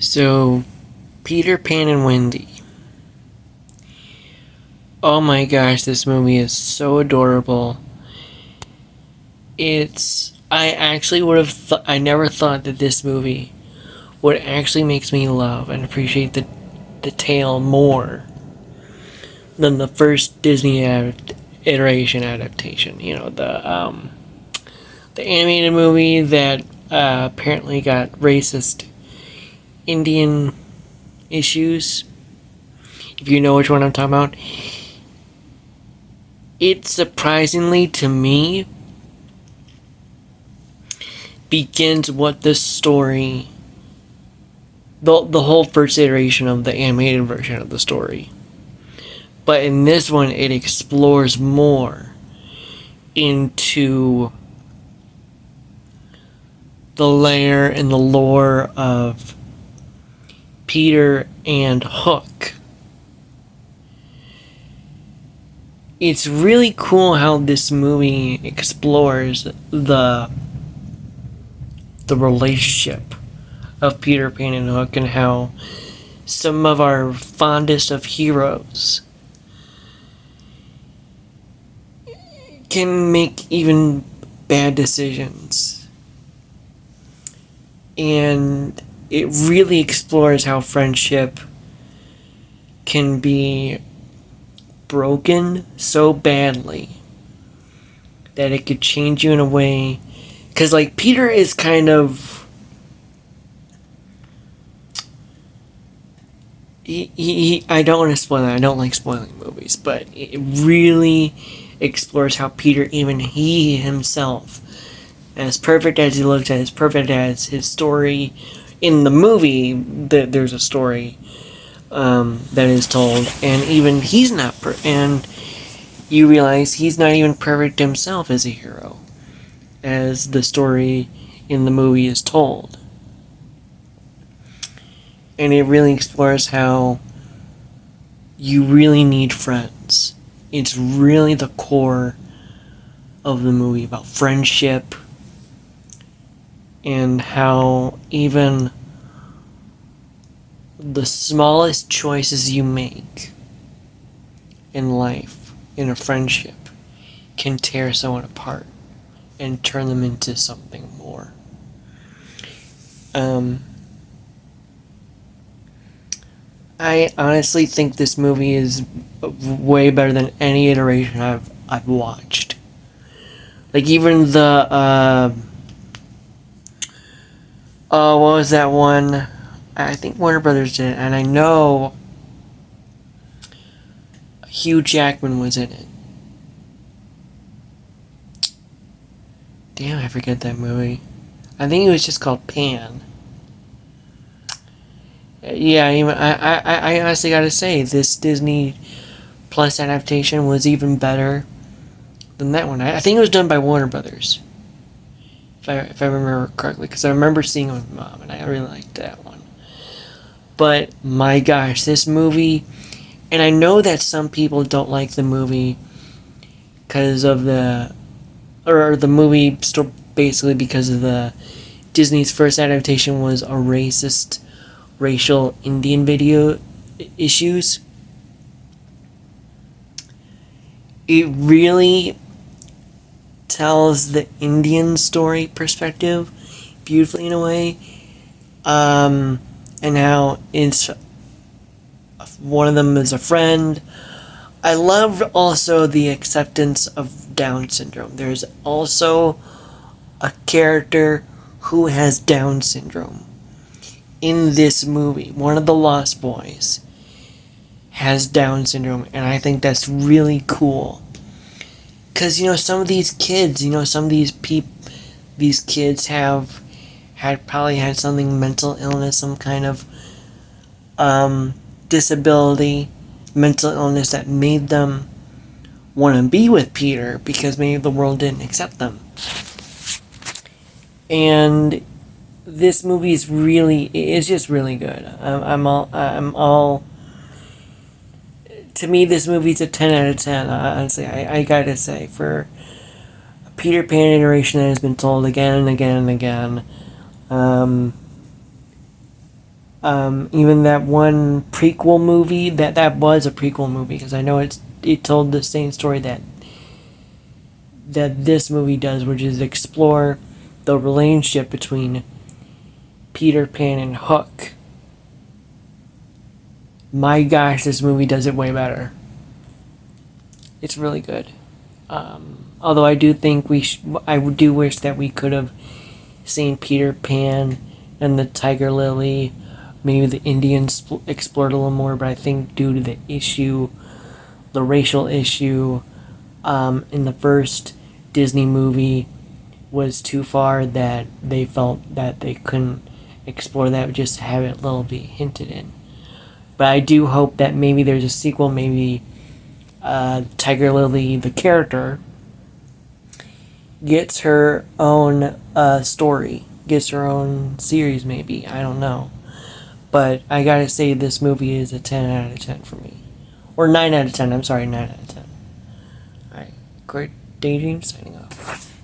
So, Peter Pan and Wendy. Oh my gosh, this movie is so adorable. I actually would have, I never thought that this movie would actually make me love and appreciate the tale more than the first Disney iteration adaptation. You know, the animated movie that apparently got racist Indian issues. If you know which one I'm talking about, it surprisingly to me begins what the story, the whole first iteration of the animated version of the story. But in this one, it explores more into the layer and the lore of Peter and Hook. It's really cool how this movie explores the relationship of Peter Pan and Hook, and how some of our fondest of heroes can make even bad decisions. And it really explores how friendship can be broken so badly that it could change you in a way. Because, like, Peter is kind of. I don't want to spoil it. I don't like spoiling movies, but it really explores how Peter, even he himself, as perfect as he looks, as perfect as his story in the movie, there's a story that is told, and even he's not and you realize he's not even perfect himself as a hero, as the story in the movie is told. And it really explores how you really need friends. It's really the core of the movie, about friendship, and how even the smallest choices you make in life, in a friendship, can tear someone apart and turn them into something more. I honestly think this movie is way better than any iteration I've watched. Like, even the what was that one? I think Warner Brothers did it, and I know Hugh Jackman was in it. Damn, I forget that movie. I think it was just called Pan. Yeah, I honestly gotta say, this Disney Plus adaptation was even better than that one. I think it was done by Warner Brothers, if I remember correctly, because I remember seeing it with Mom, and I really liked that one. But my gosh, this movie, and I know that some people don't like the movie because of the movie basically because of the Disney's first adaptation was a racist, racial Indian video issues. It really tells the Indian story perspective beautifully in a way, and how it's one of them is a friend. I love also the acceptance of Down syndrome. There's also a character who has Down syndrome in this movie. One of the Lost Boys has Down syndrome, and I think that's really cool. Because, some of these kids, some of these kids probably had something, mental illness, some kind of disability, mental illness that made them want to be with Peter because maybe the world didn't accept them. And this movie is just really good. I'm all. To me, this movie's a 10 out of 10. Honestly, I gotta say, for a Peter Pan iteration that has been told again and again and again, Even that one prequel movie, that was a prequel movie, because I know it told the same story that this movie does, which is explore the relationship between Peter Pan and Hook. My gosh, this movie does it way better. It's really good. Although I do think I do wish that we could have seen Peter Pan and the Tiger Lily, maybe the Indians explored a little more. But I think due to the racial issue, in the first Disney movie was too far, that they felt that they couldn't explore that, just have it a little bit hinted in. But I do hope that maybe there's a sequel, maybe Tiger Lily, the character, gets her own story, gets her own series, maybe. I don't know. But I gotta say, this movie is a 10 out of 10 for me. Or 9 out of 10, I'm sorry, 9 out of 10. Alright, Great Daydream signing off.